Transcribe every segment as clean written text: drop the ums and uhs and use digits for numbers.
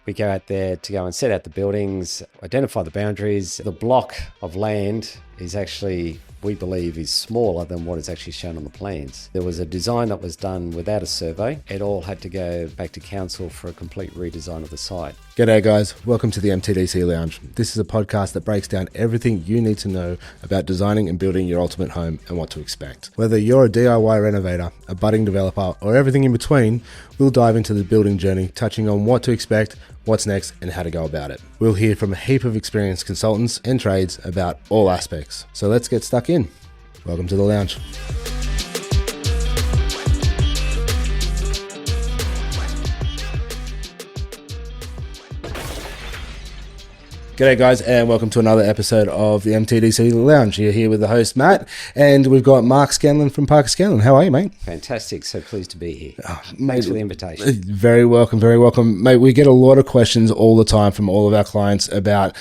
We go out there to go and set out the buildings, identify the boundaries. The block of land is actually, we believe, is smaller than what is actually shown on the plans. There was a design that was done without a survey. It all had to go back to council for a complete redesign of the site. G'day guys, welcome to the MTDC Lounge. This is a podcast that breaks down everything you need to know about designing and building your ultimate home and what to expect. Whether you're a DIY renovator, a budding developer, or everything in between, we'll dive into the building journey, touching on what to expect, what's next, and how to go about it. We'll hear from a heap of experienced consultants and trades about all aspects. So let's get stuck in. Welcome to the lounge. G'day guys, and welcome to another episode of the MTDC Lounge. You're here with the host Matt, and we've got Mark Scanlon from Mark Scanlon. How are you, mate? Fantastic. So pleased to be here. Mate, Thanks for the invitation. Very welcome, very welcome. Mate, we get a lot of questions all the time from all of our clients about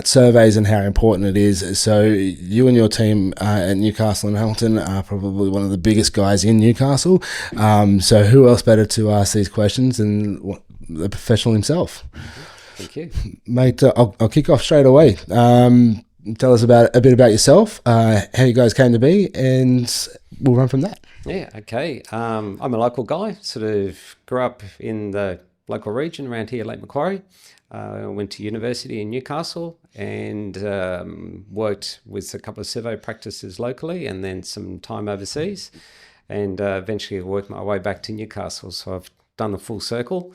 surveys and how important it is. So you and your team at Newcastle and Hamilton are probably one of the biggest guys in Newcastle. So who else better to ask these questions than the professional himself? Thank you. Mate, I'll kick off straight away. Tell us a bit about yourself, how you guys came to be, and we'll run from that. Yeah, okay. I'm a local guy, sort of grew up in the local region around here, Lake Macquarie. Went to university in Newcastle and worked with a couple of survey practices locally and then some time overseas, and eventually worked my way back to Newcastle. So I've done the full circle.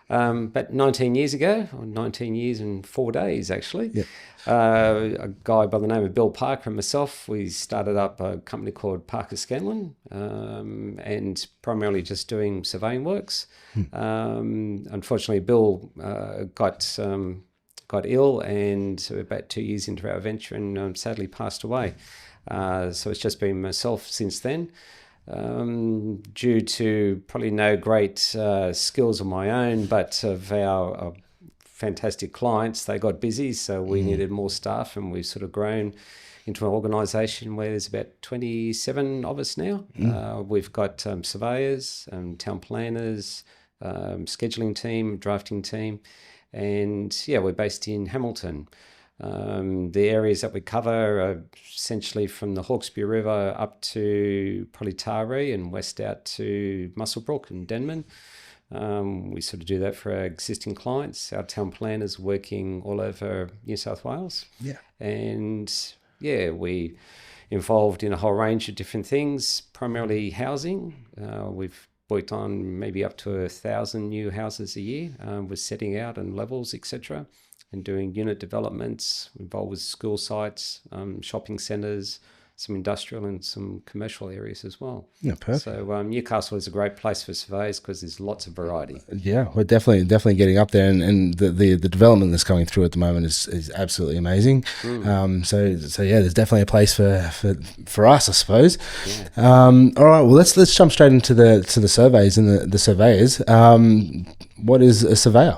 But 19 years ago, or 19 years and 4 days actually, Yep. A guy by the name of Bill Parker and myself, we started up a company called Parker Scanlon, and primarily just doing surveying works. Unfortunately, Bill got ill, and about 2 years into our venture, and sadly passed away. So it's just been myself since then. Due to probably no great skills of my own, but of our fantastic clients, they got busy, so we needed more staff, and we've sort of grown into an organisation where there's about 27 of us now. We've got surveyors, town planners, scheduling team, drafting team, and yeah, we're based in Hamilton. The areas that we cover are essentially from the Hawkesbury River up to probably Taree and west out to Muswellbrook and Denman. We sort of do that for our existing clients. Our town planners working all over New South Wales. Yeah. And yeah, we involved in a whole range of different things, primarily housing. We've worked on maybe up to 1,000 new houses a year, with setting out and levels, etc., and doing unit developments, involved with school sites, shopping centres, some industrial and some commercial areas as well. Yeah, perfect. So Newcastle is a great place for surveys because there's lots of variety. Yeah, we're definitely getting up there, and the development that's coming through at the moment is absolutely amazing. So yeah, there's definitely a place for us, I suppose. Yeah. All right, well let's jump straight into the surveys and the surveyors. What is a surveyor?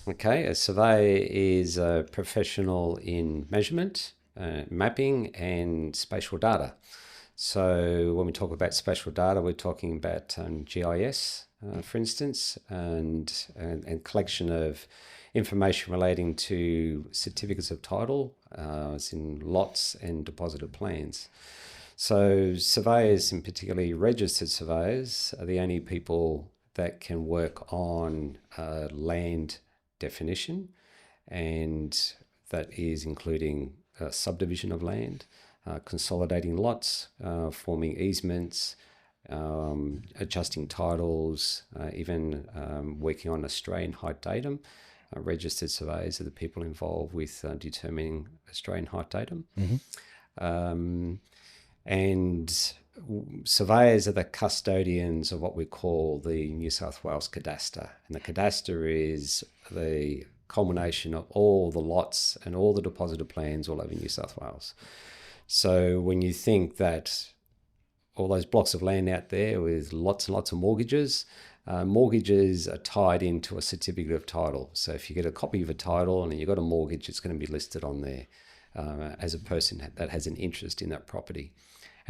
Okay, a surveyor is a professional in measurement, mapping and spatial data. So when we talk about spatial data, we're talking about GIS, for instance, and collection of information relating to certificates of title, as in lots and deposited plans. So surveyors, and particularly registered surveyors, are the only people that can work on land definition, and that is including subdivision of land, consolidating lots, forming easements, adjusting titles, even working on Australian height datum. Registered surveyors are the people involved with determining Australian height datum. And surveyors are the custodians of what we call the New South Wales Cadastre. And the Cadastre is the culmination of all the lots and all the deposited plans all over New South Wales. So when you think that all those blocks of land out there with lots and lots of mortgages, mortgages are tied into a certificate of title. So if you get a copy of a title and you've got a mortgage, it's going to be listed on there as a person that has an interest in that property.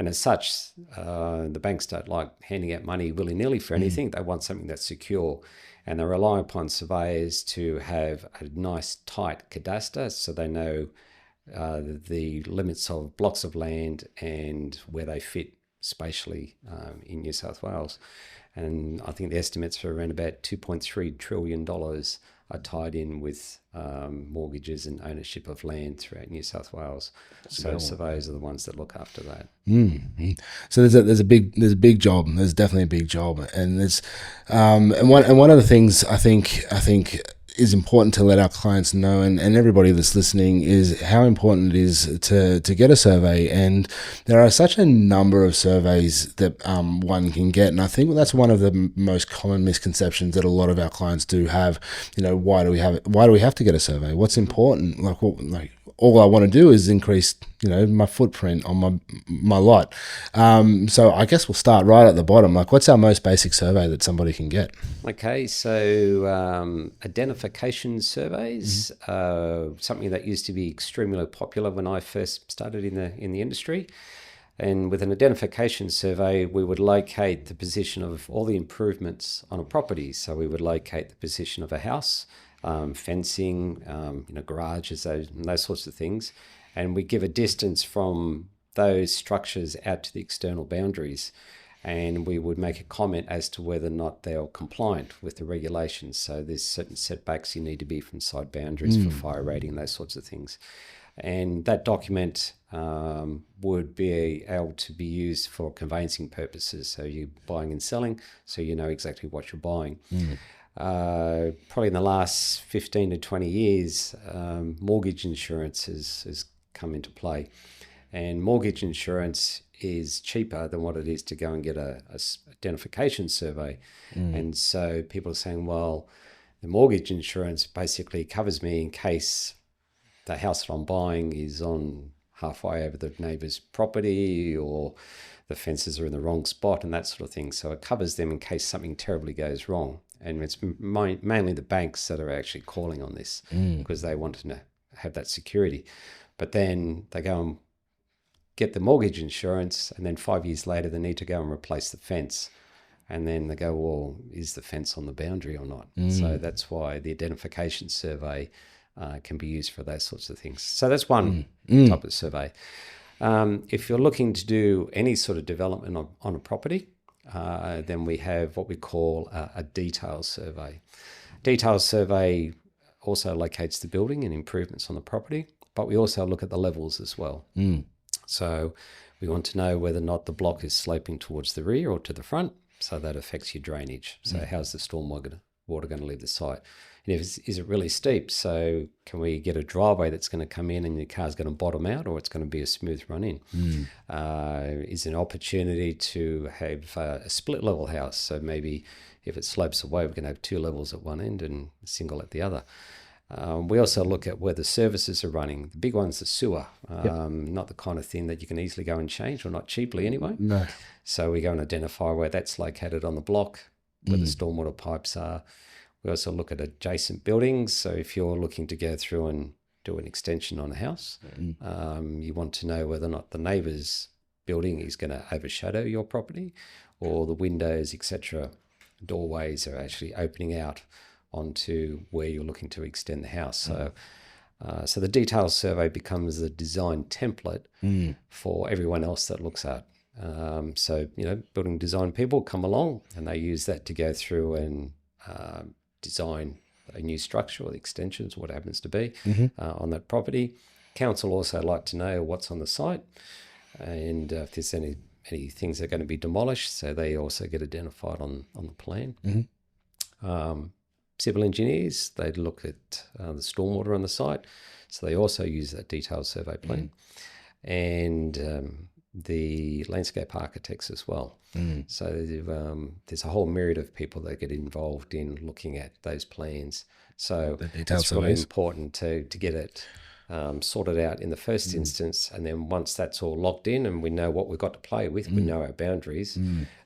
And as such, the banks don't like handing out money willy-nilly for anything. They want something that's secure. And they rely upon surveyors to have a nice, tight cadastre so they know the limits of blocks of land and where they fit spatially in New South Wales. And I think the estimates are around about $2.3 trillion are tied in with mortgages and ownership of land throughout New South Wales. So surveyors are the ones that look after that. Mm-hmm. So there's a big job. There's definitely a big job, and there's and one of the things I think is important to let our clients know, and everybody that's listening, is how important it is to get a survey. And there are such a number of surveys that one can get, and I think that's one of the most common misconceptions that a lot of our clients do have. Why do we have to get a survey? What's important? All I want to do is increase, my footprint on my lot. So I guess we'll start right at the bottom. What's our most basic survey that somebody can get? Okay, so identification surveys, something that used to be extremely popular when I first started in the industry. And with an identification survey, we would locate the position of all the improvements on a property. So we would locate the position of a house, fencing, garages, those sorts of things. And we give a distance from those structures out to the external boundaries. And we would make a comment as to whether or not they're compliant with the regulations. So there's certain setbacks you need to be from side boundaries for fire rating, those sorts of things. And that document would be able to be used for conveyancing purposes. So you're buying and selling, so you know exactly what you're buying. Probably in the last 15 to 20 years, mortgage insurance has come into play. And mortgage insurance is cheaper than what it is to go and get a identification survey. And so people are saying, well, the mortgage insurance basically covers me in case the house that I'm buying is on halfway over the neighbour's property, or the fences are in the wrong spot and that sort of thing. So it covers them in case something terribly goes wrong. And it's mainly the banks that are actually calling on this because they want to have that security. But then they go and get the mortgage insurance, and then 5 years later they need to go and replace the fence. And then they go, well, is the fence on the boundary or not? So that's why the identification survey can be used for those sorts of things. So that's one type of survey. If you're looking to do any sort of development on a property, then we have what we call a detail survey. Detail survey also locates the building and improvements on the property, but we also look at the levels as well. So we want to know whether or not the block is sloping towards the rear or to the front, so that affects your drainage. So how's the storm water going to leave the site? And is it really steep? So can we get a driveway that's going to come in and your car's going to bottom out, or it's going to be a smooth run in? Is an opportunity to have a split level house? So maybe if it slopes away, we're going to have two levels at one end and a single at the other. We also look at where the services are running. The big one's the sewer, not the kind of thing that you can easily go and change, or not cheaply anyway. No. So we go and identify where that's located on the block, where the stormwater pipes are. We also look at adjacent buildings. So if you're looking to go through and do an extension on a house, you want to know whether or not the neighbour's building is going to overshadow your property, or the windows, etc., doorways are actually opening out onto where you're looking to extend the house. So the detail survey becomes the design template for everyone else that looks at. So building design people come along and they use that to go through and design a new structure or the extensions, what happens to be on that property. Council also like to know what's on the site, and if there's any things that are going to be demolished, so they also get identified on the plan. Civil engineers, they look at the stormwater on the site, so they also use that detailed survey plan. And the landscape architects as well. So there's a whole myriad of people that get involved in looking at those plans. So it's really important to get it sorted out in the first instance, and then once that's all locked in and we know what we've got to play with, we know our boundaries,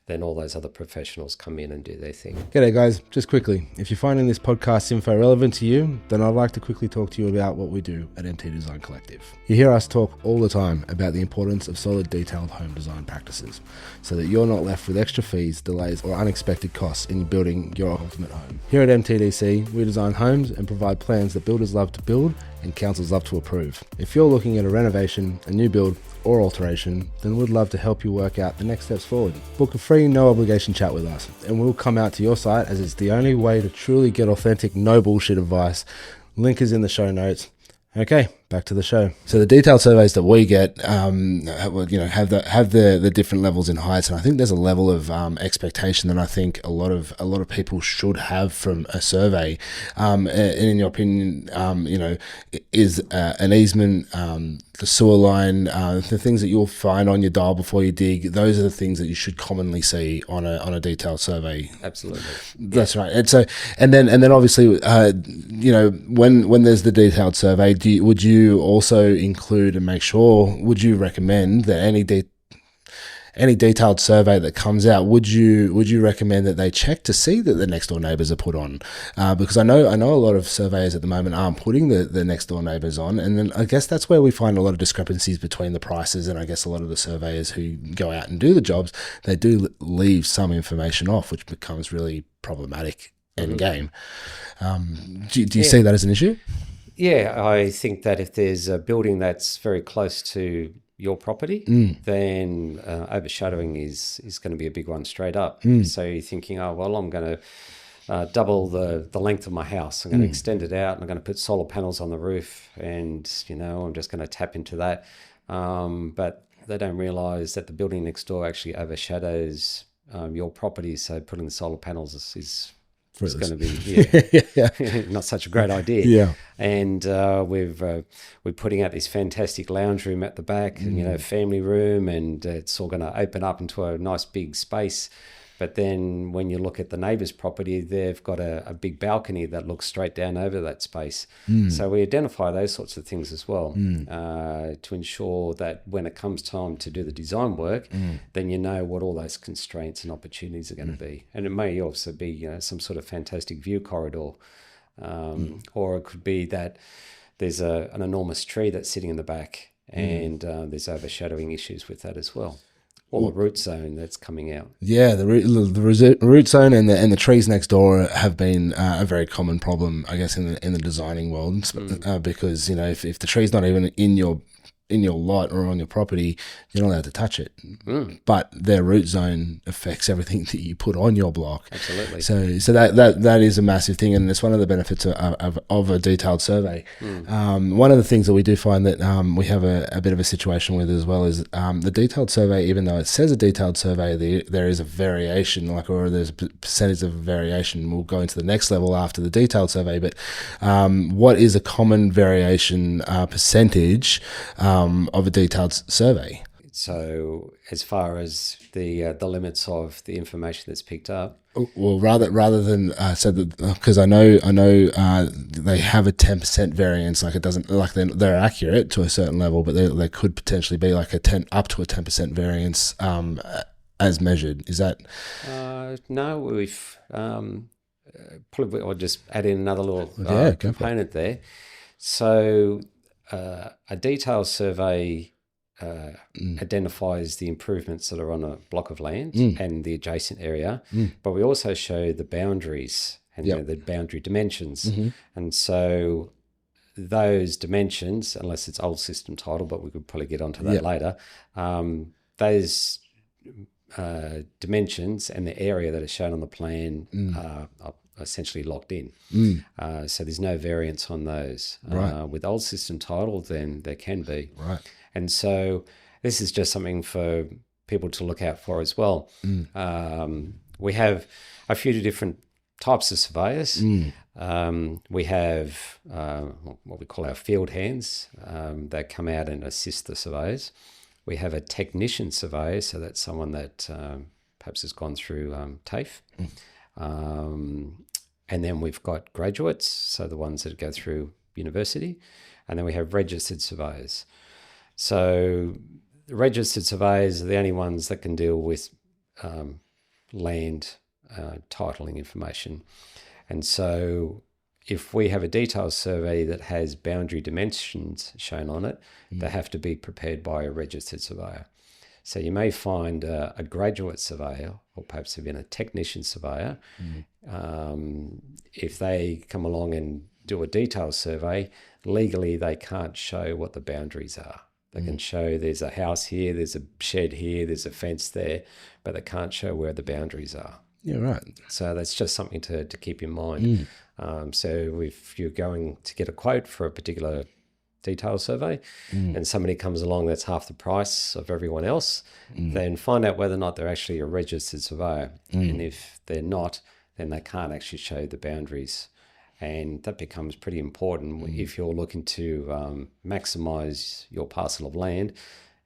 then all those other professionals come in and do their thing. G'day guys, just quickly, if you're finding this podcast info relevant to you, then I'd like to quickly talk to you about what we do at MT Design Collective. You hear us talk all the time about the importance of solid, detailed home design practices, so that you're not left with extra fees, delays, or unexpected costs in building your ultimate home. Here at MTDC, we design homes and provide plans that builders love to build and councils love to approve. If you're looking at a renovation, a new build, or alteration, then we'd love to help you work out the next steps forward. Book a free, no obligation chat with us, and we'll come out to your site, as it's the only way to truly get authentic, no bullshit advice. Link is in the show notes. Okay, back to the show. So the detailed surveys that we get, have the different levels in heights, and I think there's a level of expectation that I think a lot of people should have from a survey. And in your opinion, is an easement, the sewer line, the things that you'll find on your dial before you dig, those are the things that you should commonly see on a detailed survey. Absolutely, that's right. And so, and then obviously, when there's the detailed survey, would you also include and make sure? Would you recommend that any detailed survey that comes out, would you recommend that they check to see that the next door neighbours are put on? Because I know a lot of surveyors at the moment aren't putting the next door neighbours on, and then I guess that's where we find a lot of discrepancies between the prices, and I guess a lot of the surveyors who go out and do the jobs, they do leave some information off, which becomes really problematic end game. Do you see that as an issue? Yeah, I think that if there's a building that's very close to your property, then overshadowing is going to be a big one straight up. So you're thinking, oh, well, I'm going to double the length of my house. I'm going to extend it out, and I'm going to put solar panels on the roof, and, I'm just going to tap into that. But they don't realise that the building next door actually overshadows your property, so putting the solar panels is going to be not such a great idea. Yeah. And we're putting out this fantastic lounge room at the back, family room, and it's all going to open up into a nice big space. But then when you look at the neighbour's property, they've got a big balcony that looks straight down over that space. So we identify those sorts of things as well to ensure that when it comes time to do the design work, then you know what all those constraints and opportunities are going to be. And it may also be some sort of fantastic view corridor, or it could be that there's an enormous tree that's sitting in the back, and there's overshadowing issues with that as well. Or the root zone that's coming out. Yeah, the root zone and the trees next door have been a very common problem, I guess, in the designing world, because if the tree's not even in your lot or on your property, you're not allowed to touch it. But their root zone affects everything that you put on your block. Absolutely. So that is a massive thing, and it's one of the benefits of a detailed survey. One of the things that we do find that we have a bit of a situation with as well is the detailed survey, even though it says a detailed survey, there is a variation, or there's a percentage of variation. We'll go into the next level after the detailed survey, but what is a common variation percentage of a detailed survey? So as far as the limits of the information that's picked up, well, rather than because I know they have a 10% variance, like it doesn't, like they're accurate to a certain level, but there could potentially be like up to a 10% variance as measured. Is that? No, we've probably I'll just add in another little component there. So a detailed survey identifies the improvements that are on a block of land and the adjacent area, but we also show the boundaries and the boundary dimensions. And so those dimensions, unless it's old system title, but we could probably get onto that later, those dimensions and the area that is shown on the plan are essentially locked in. So there's no variance on those. With old system title, then there can be. And so this is just something for people to look out for as well. We have a few different types of surveyors. We have what we call our field hands that come out and assist the surveyors. We have a technician surveyor, so that's someone that perhaps has gone through TAFE. And then we've got graduates, so the ones that go through university. And then we have registered surveyors. So the registered surveyors are the only ones that can deal with land titling information. And so if we have a detailed survey that has boundary dimensions shown on it, they have to be prepared by a registered surveyor. So you may find a graduate surveyor, or perhaps even a technician surveyor, if they come along and do a detailed survey, legally they can't show what the boundaries are. They can show there's a house here, there's a shed here, there's a fence there, but they can't show where the boundaries are. Yeah, right. So that's just something to keep in mind. So if you're going to get a quote for a particular detailed survey and somebody comes along that's half the price of everyone else, then find out whether or not they're actually a registered surveyor. And if they're not, then they can't actually show the boundaries. And that becomes pretty important if you're looking to maximize your parcel of land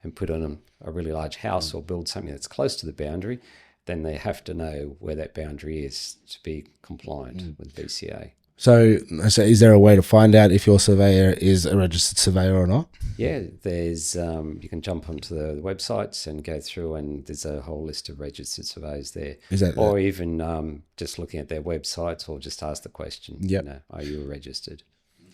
and put on a really large house or build something that's close to the boundary. Then they have to know where that boundary is to be compliant with BCA. So is there a way to find out if your surveyor is a registered surveyor or not? Yeah, there's you can jump onto the websites and go through, and there's a whole list of registered surveyors there. Is that, or even just looking at their websites, or just ask the question. Yep. Are you registered?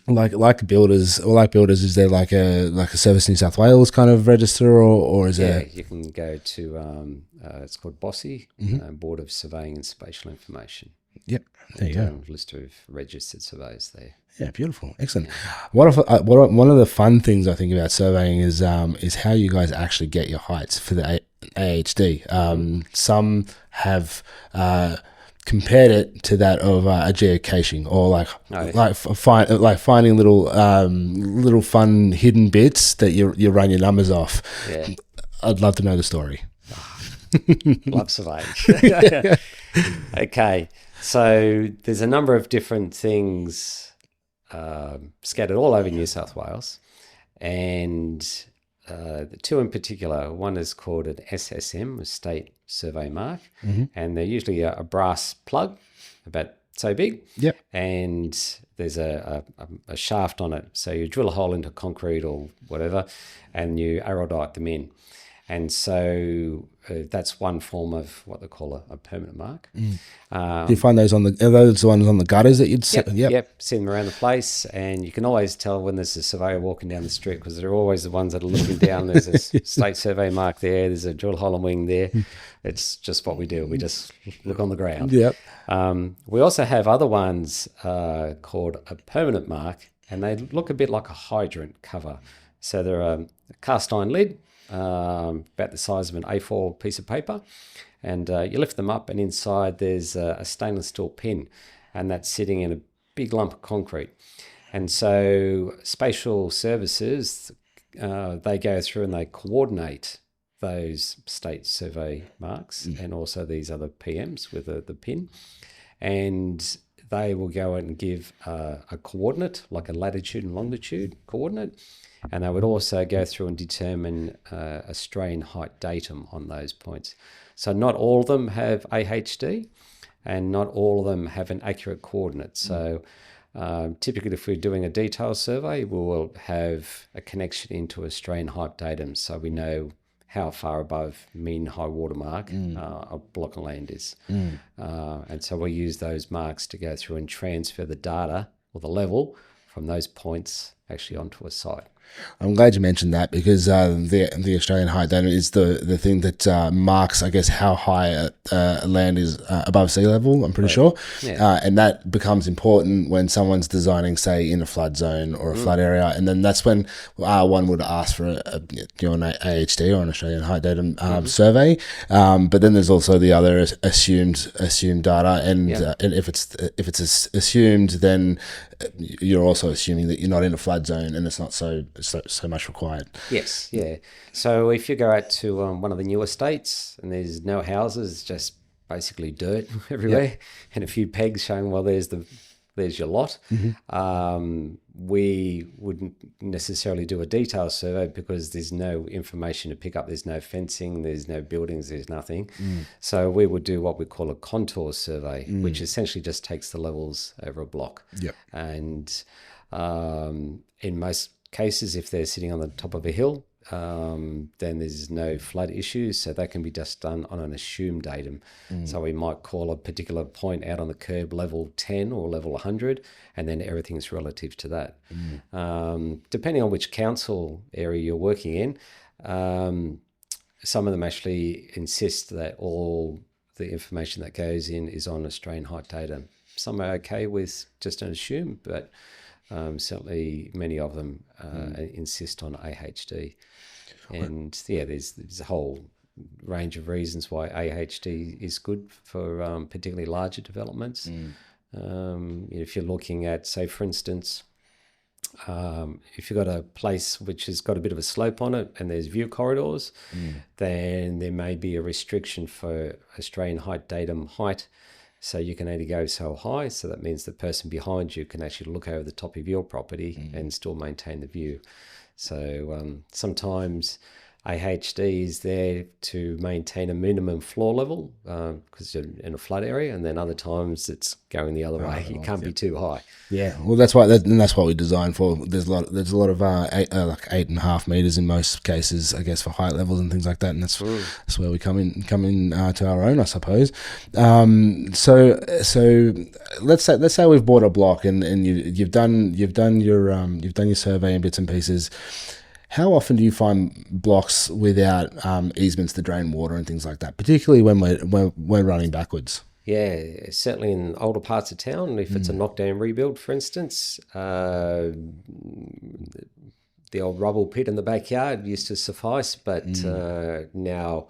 Like builders, is there like a Service New South Wales kind of register, or is there? Yeah, you can go to it's called BOSSI, Board of Surveying and Spatial Information. Yep, there you go. List of registered surveys there. Yeah, beautiful, excellent. One of the fun things I think about surveying is how you guys actually get your heights for the AHD. Some have compared it to that of a geocaching, or finding little fun hidden bits that you run your numbers off. Yeah, I'd love to know the story. Love surveying. Okay, so there's a number of different things scattered all over New South Wales, and the two in particular, one is called an SSM, a State Survey Mark, and they're usually a brass plug about so big, and there's a shaft on it. So you drill a hole into concrete or whatever, and you aerolite them in. And so that's one form of what they call a permanent mark. Do you find those are those the ones on the gutters that you'd set? Yep, see them around the place, and you can always tell when there's a surveyor walking down the street, because they're always the ones that are looking down. There's a state survey mark there, there's a drill hole and wing there. It's just what we do. We just look on the ground. Yep. We also have other ones called a permanent mark, and they look a bit like a hydrant cover. So they're a cast iron lid, about the size of an A4 piece of paper, and you lift them up, and inside there's a stainless steel pin, and that's sitting in a big lump of concrete. And so spatial services, they go through and they coordinate those state survey marks and also these other PMs with the pin, and they will go and give a coordinate, like a latitude and longitude coordinate. And they would also go through and determine a strain height datum on those points. So not all of them have AHD, and not all of them have an accurate coordinate. So typically, if we're doing a detailed survey, we will have a connection into a strain height datum, so we know how far above mean high water mark a block of land is. And so we use those marks to go through and transfer the data or the level from those points actually onto a site. I'm glad you mentioned that, because the Australian height data is the thing that marks, I guess, how high land is above sea level, I'm pretty sure. Yeah. And that becomes important when someone's designing, say, in a flood zone or a flood area. And then that's when one would ask for an AHD or an Australian height data survey. But then there's also the other assumed data. And if it's assumed, then you're also assuming that you're not in a flood zone and it's not so much required. Yes, yeah. So if you go out to one of the newer states and there's no houses, just basically dirt everywhere, and a few pegs showing, well, there's your lot. We wouldn't necessarily do a detailed survey because there's no information to pick up. There's no fencing, there's no buildings, there's nothing. So we would do what we call a contour survey, which essentially just takes the levels over a block. And in most cases, if they're sitting on the top of a hill, then there's no flood issues. So that can be just done on an assumed datum. So we might call a particular point out on the curb level 10 or level 100, and then everything's relative to that. Depending on which council area you're working in, some of them actually insist that all the information that goes in is on Australian height data. Some are okay with just an assume, but certainly many of them insist on AHD. And there's a whole range of reasons why AHD is good for particularly larger developments. If you're looking at, say, for instance, if you've got a place which has got a bit of a slope on it and there's view corridors, then there may be a restriction for Australian height datum height. So you can only go so high. So that means the person behind you can actually look over the top of your property and still maintain the view. So sometimes AHD is there to maintain a minimum floor level because you're in a flood area, and then other times it's going the other way. You can't be too high. Yeah, well, that's what we design for. There's a lot of like 8.5 meters in most cases, I guess, for height levels and things like that, and that's where we come in to our own, I suppose. So let's say we've bought a block and you've done your survey and bits and pieces. How often do you find blocks without easements to drain water and things like that, particularly when we're running backwards? Yeah, certainly in older parts of town, if it's a knockdown rebuild, for instance, the old rubble pit in the backyard used to suffice, but now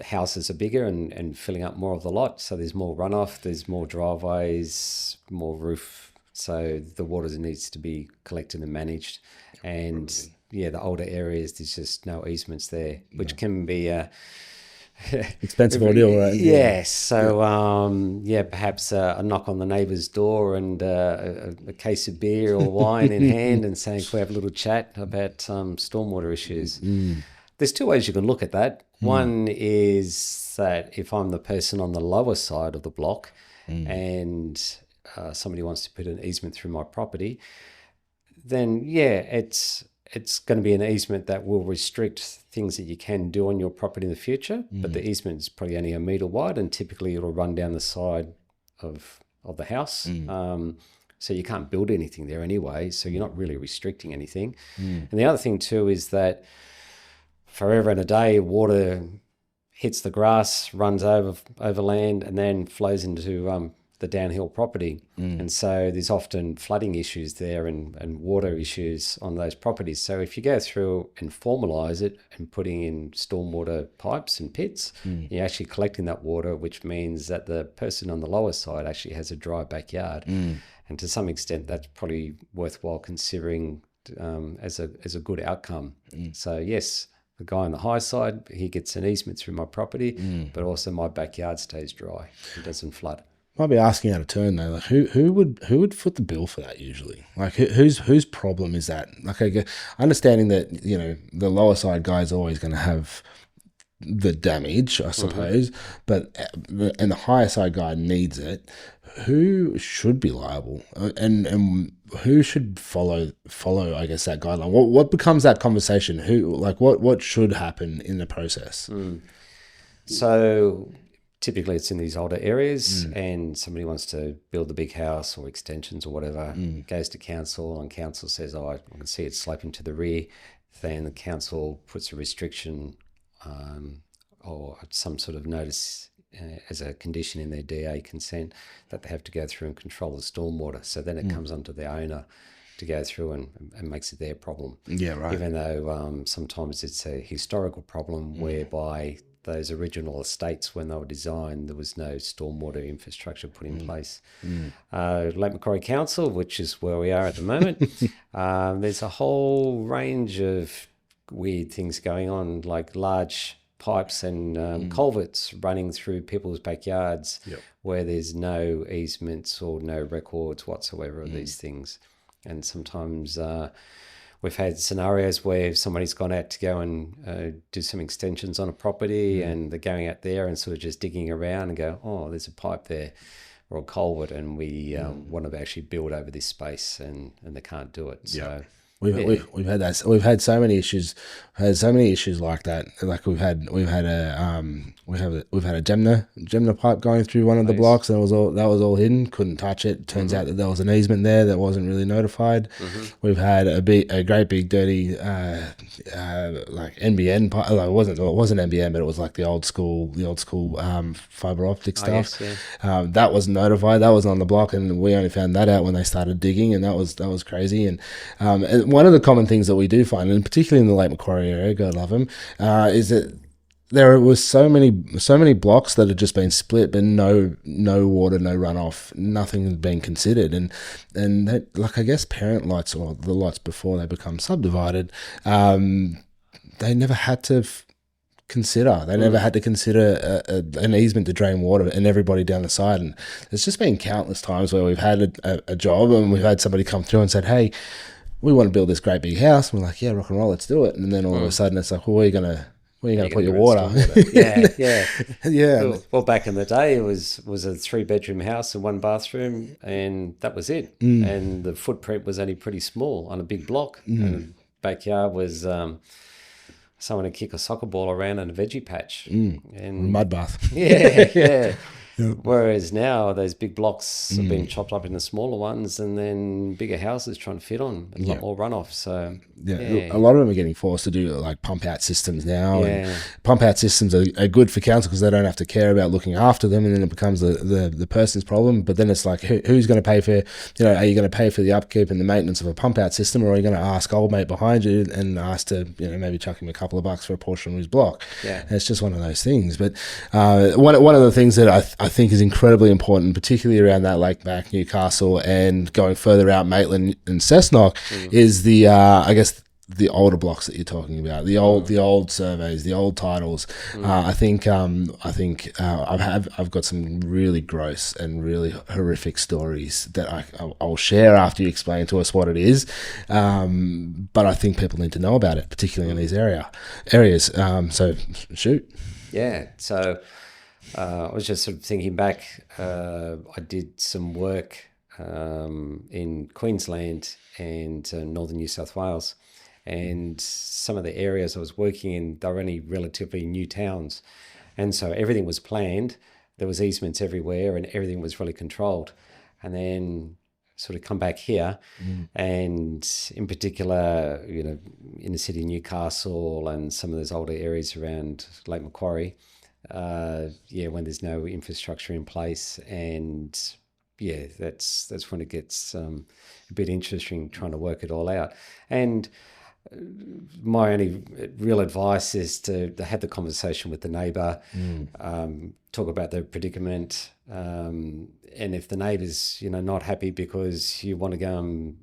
houses are bigger and filling up more of the lot, so there's more runoff, there's more driveways, more roof, so the water needs to be collected and managed. And the older areas, there's just no easements there, which can be expensive ordeal, right? Yes. So perhaps a knock on the neighbour's door and a case of beer or wine in hand, and saying, "Can we have a little chat about stormwater issues?" There's two ways you can look at that. One is that if I'm the person on the lower side of the block and somebody wants to put an easement through my property, then it's going to be an easement that will restrict things that you can do on your property in the future. But the easement is probably only 1 metre wide, and typically it'll run down the side of the house. So you can't build anything there anyway, so you're not really restricting anything. And the other thing too is that forever and a day, water hits the grass, runs over land, and then flows into the downhill property. And so there's often flooding issues there and water issues on those properties. So if you go through and formalise it and putting in stormwater pipes and pits, you're actually collecting that water, which means that the person on the lower side actually has a dry backyard. And to some extent, that's probably worthwhile considering as a good outcome. So yes, the guy on the high side, he gets an easement through my property, but also my backyard stays dry. It doesn't flood. Might be asking out of turn though. Like who would foot the bill for that usually? Like whose problem is that? Like understanding that the lower side guy is always going to have the damage, I suppose, but and the higher side guy needs it. Who should be liable, and who should follow? I guess that guideline. What becomes that conversation? What should happen in the process? So typically it's in these older areas and somebody wants to build a big house or extensions or whatever, goes to council, and council says, I can see it's sloping to the rear. Then the council puts a restriction or some sort of notice as a condition in their DA consent that they have to go through and control the stormwater. So then it comes onto the owner to go through and makes it their problem. Yeah, right. Even though sometimes it's a historical problem whereby those original estates, when they were designed, there was no stormwater infrastructure put in place. Lake Macquarie Council, which is where we are at the moment, there's a whole range of weird things going on, like large pipes and culverts running through people's backyards where there's no easements or no records whatsoever of these things. And sometimes we've had scenarios where somebody's gone out to go and do some extensions on a property and they're going out there and sort of just digging around and go, oh, there's a pipe there or a culvert, and we want to actually build over this space and they can't do it. So We've had that. We've had so many issues. Had so many issues like that. Like we've had a Gemna pipe going through one of the blocks, and that was all hidden. Couldn't touch it. Turns out that there was an easement there that wasn't really notified. We've had a great big dirty like NBN pipe. Like it wasn't NBN, but it was like the old school fiber optic stuff. That was notified. That was on the block, and we only found that out when they started digging, and that was crazy. And one of the common things that we do find, and particularly in the Lake Macquarie area, God love them, is that there was so many blocks that had just been split, but no water, no runoff, nothing had been considered, and that, like I guess parent lots or the lots before they become subdivided, they never had to consider. They never had to consider an easement to drain water and everybody down the side. And there's just been countless times where we've had a job and we've had somebody come through and said, "Hey, we want to build this great big house." And we're like, "Yeah, rock and roll, let's do it." And then all of a sudden it's like, "Well, where are you gonna put your water?" Yeah. Well, back in the day, it was a 3-bedroom house and 1 bathroom, and that was it. And the footprint was only pretty small on a big block. And the backyard was someone to kick a soccer ball around in a veggie patch. And mud bath. Yeah. Whereas now those big blocks have been chopped up into smaller ones, and then bigger houses trying to fit on a lot more runoff. So a lot of them are getting forced to do like pump out systems now. And pump out systems are good for council because they don't have to care about looking after them, and then it becomes the person's problem. But then it's like, who's going to pay for, are you going to pay for the upkeep and the maintenance of a pump out system, or are you going to ask old mate behind you and ask to maybe chuck him a couple of bucks for a portion of his block? And it's just one of those things. But one of the things that I think is incredibly important, particularly around that Lake Back, Newcastle, and going further out Maitland and Cessnock, is the I guess the older blocks that you're talking about, the old surveys, the old titles. I've got some really gross and really horrific stories that I'll share after you explain to us what it is. But I think people need to know about it, particularly in these areas. So shoot. Yeah. So I was just sort of thinking back. I did some work in Queensland and northern New South Wales, and some of the areas I was working in, they were only relatively new towns, and so everything was planned. There was easements everywhere, and everything was really controlled. And then sort of come back here, and in particular, in the city of Newcastle and some of those older areas around Lake Macquarie. When there's no infrastructure in place, and that's when it gets a bit interesting trying to work it all out. And my only real advice is to have the conversation with the neighbour, talk about the predicament, and if the neighbour's not happy because you want to go and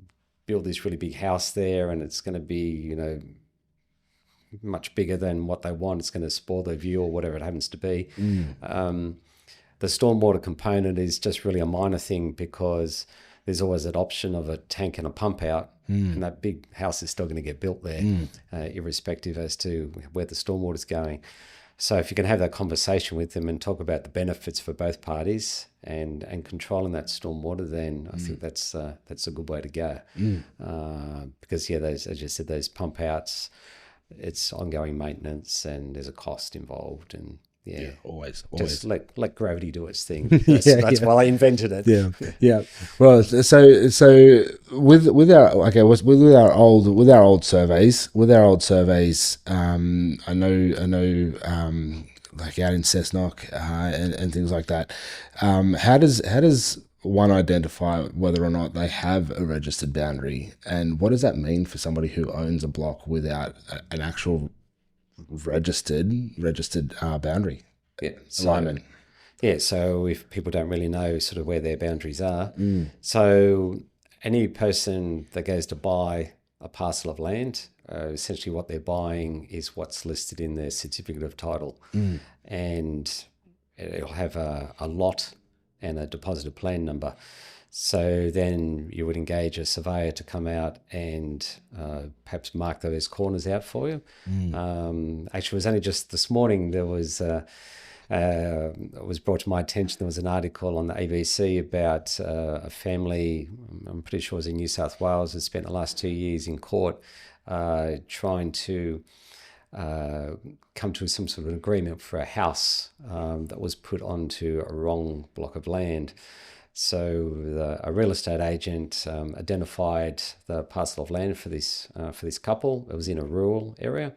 build this really big house there, and it's going to be much bigger than what they want, it's going to spoil their view or whatever it happens to be. The stormwater component is just really a minor thing, because there's always that option of a tank and a pump out, and that big house is still going to get built there, irrespective as to where the stormwater's going. So if you can have that conversation with them and talk about the benefits for both parties and controlling that stormwater, then I think that's a good way to go. Because those, as you said, those pump outs, it's ongoing maintenance and there's a cost involved, and always just let gravity do its thing. That's why I invented it. Well, so with our old surveys, I know like out in Cessnock and things like that. How does one identify whether or not they have a registered boundary, and what does that mean for somebody who owns a block without an actual registered boundary alignment? So if people don't really know sort of where their boundaries are, so any person that goes to buy a parcel of land, essentially what they're buying is what's listed in their certificate of title, and it'll have a lot and a deposited plan number. So then you would engage a surveyor to come out and perhaps mark those corners out for you. Actually, it was only just this morning there was it was brought to my attention, there was an article on the ABC about a family, I'm pretty sure it was in New South Wales, that spent the last 2 years in court trying to come to some sort of an agreement for a house that was put onto a wrong block of land. So a real estate agent identified the parcel of land for this couple. It was in a rural area.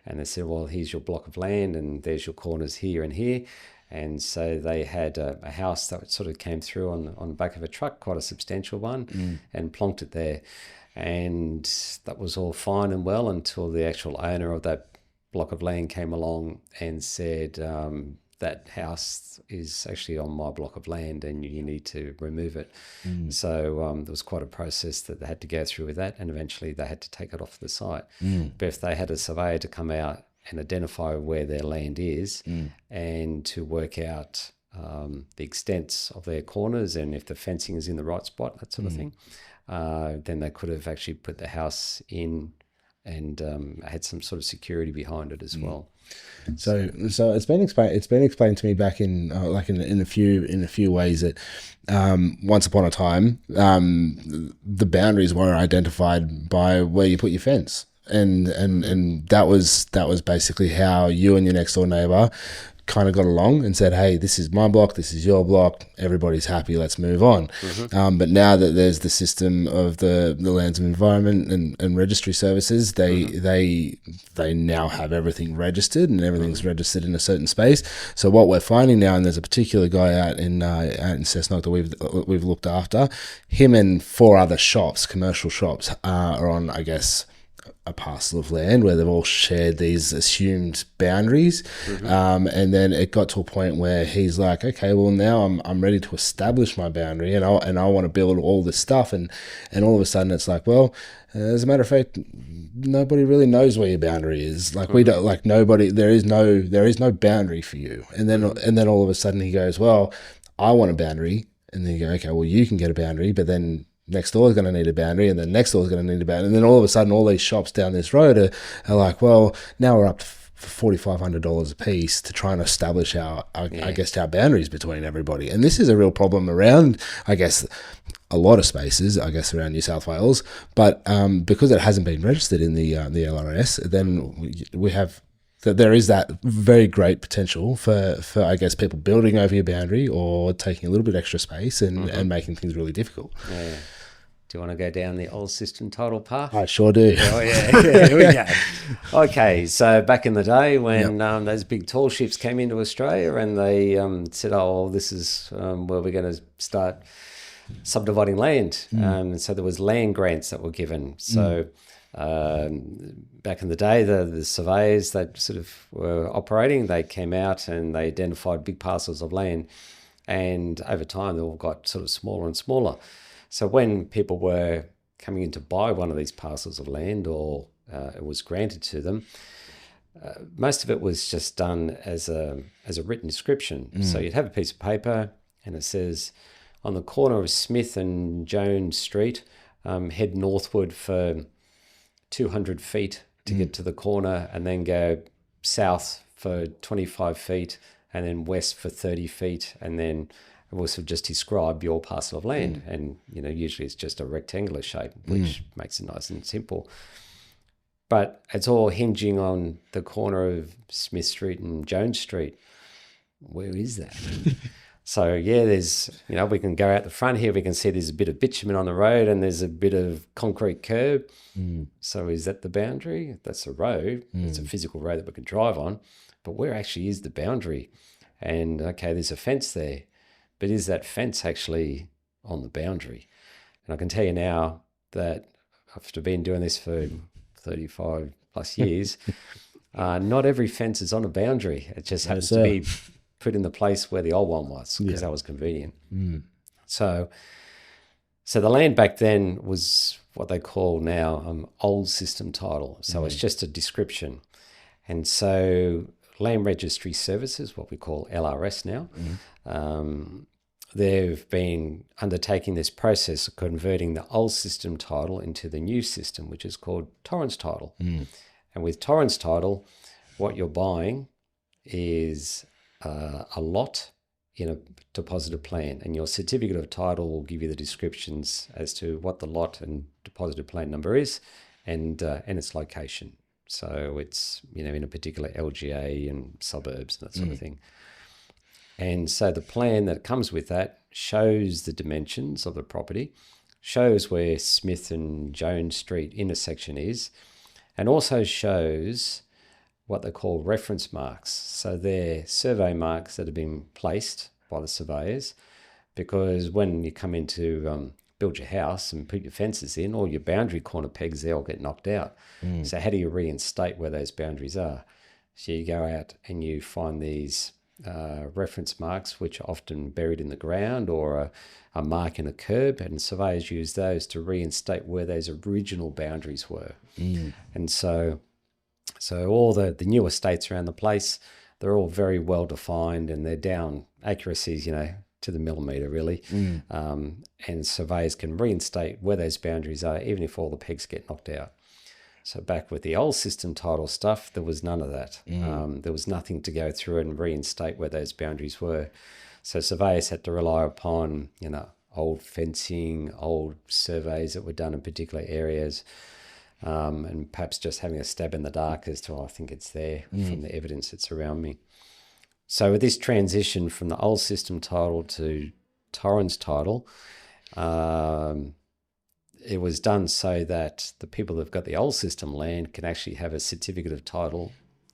And they said, well, here's your block of land and there's your corners here and here. And so they had a house that sort of came through on the back of a truck, quite a substantial one, and plonked it there. And that was all fine and well until the actual owner of that block of land came along and said, that house is actually on my block of land and you need to remove it. So there was quite a process that they had to go through with that, and eventually they had to take it off the site. But if they had a surveyor to come out and identify where their land is and to work out the extents of their corners and if the fencing is in the right spot, that sort of thing, then they could have actually put the house in and had some sort of security behind it as well. So it's been explained to me back in in a few ways that once upon a time the boundaries were identified by where you put your fence, and that was basically how you and your next door neighbor kind of got along and said, hey, this is my block, this is your block, everybody's happy, let's move on. But now that there's the system of the Lands and Environment and Registry Services, they now have everything registered, and everything's registered in a certain space. So what we're finding now, and there's a particular guy out in Cessnock that we've looked after, him and 4 other shops, commercial shops, are on, I guess, a parcel of land where they've all shared these assumed boundaries. And then it got to a point where he's like, okay, well now I'm ready to establish my boundary and I want to build all this stuff. And all of a sudden it's like, well, as a matter of fact, nobody really knows where your boundary is. Like we don't, like nobody, there is no boundary for you. And then all of a sudden he goes, well, I want a boundary. And then you go, okay, well you can get a boundary, but then next door is going to need a boundary, and then next door is going to need a boundary. And then all of a sudden, all these shops down this road are like, well, now we're up to $4,500 a piece to try and establish our boundaries between everybody. And this is a real problem around, I guess, a lot of spaces, I guess, around New South Wales. But because it hasn't been registered in the LRS, then we have that there is that very great potential for I guess people building over your boundary or taking a little bit extra space and making things really difficult. Yeah. Do you want to go down the old system title path? I sure do. Oh yeah, here we go. Okay, so back in the day when those big tall ships came into Australia and they said, "Oh, this is where we're going to start subdividing land," and so there was land grants that were given. So. Back in the day, the surveyors that sort of were operating, they came out and they identified big parcels of land, and over time they all got sort of smaller and smaller. So when people were coming in to buy one of these parcels of land, or it was granted to them, most of it was just done as a written description. So you'd have a piece of paper and it says, on the corner of Smith and Jones Street, head northward for 200 feet to get to the corner, and then go south for 25 feet and then west for 30 feet. And then it will sort of just describe your parcel of land. And, usually it's just a rectangular shape, which makes it nice and simple. But it's all hinging on the corner of Smith Street and Jones Street. Where is that? So, there's, we can go out the front here. We can see there's a bit of bitumen on the road and there's a bit of concrete curb. So is that the boundary? That's a road. It's a physical road that we can drive on. But where actually is the boundary? And, okay, there's a fence there. But is that fence actually on the boundary? And I can tell you now that after being doing this for 35 plus years, not every fence is on a boundary. It just happens to be put in the place where the old one was, because that was convenient. So the land back then was what they call now old system title. So it's just a description. And so Land Registry Services, what we call LRS now, they've been undertaking this process of converting the old system title into the new system, which is called Torrens title. And with Torrens title, what you're buying is a lot in a deposited plan, and your certificate of title will give you the descriptions as to what the lot and deposited plan number is, and its location. So it's, in a particular LGA and suburbs and that sort of thing. And so the plan that comes with that shows the dimensions of the property, shows where Smith and Jones Street intersection is, and also shows what they call reference marks. So they're survey marks that have been placed by the surveyors, because when you come in to build your house and put your fences in, all your boundary corner pegs, they all get knocked out. So how do you reinstate where those boundaries are? So you go out and you find these reference marks, which are often buried in the ground or a mark in a curb, and surveyors use those to reinstate where those original boundaries were. And so all the new estates around the place, they're all very well defined, and they're down accuracies, to the millimetre really. And surveyors can reinstate where those boundaries are, even if all the pegs get knocked out. So back with the old system title stuff, there was none of that. There was nothing to go through and reinstate where those boundaries were. So surveyors had to rely upon, old fencing, old surveys that were done in particular areas, and perhaps just having a stab in the dark as to, I think it's there from the evidence that's around me. So with this transition from the old system title to Torrens title, it was done so that the people that've got the old system land can actually have a certificate of title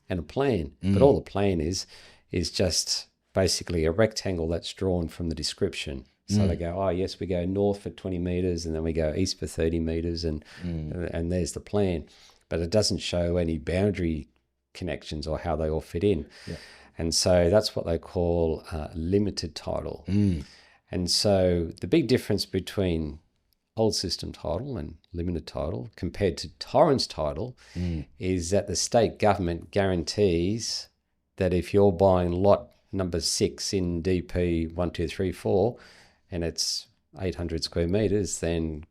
and a plan. But all the plan is just basically a rectangle that's drawn from the description. So they go, yes, we go north for 20 metres, and then we go east for 30 metres, and there's the plan. But it doesn't show any boundary connections or how they all fit in. Yeah. And so that's what they call limited title. And so the big difference between old system title and limited title compared to Torrens title is that the state government guarantees that if you're buying lot number 6 in DP 1234 and it's 800 square metres, then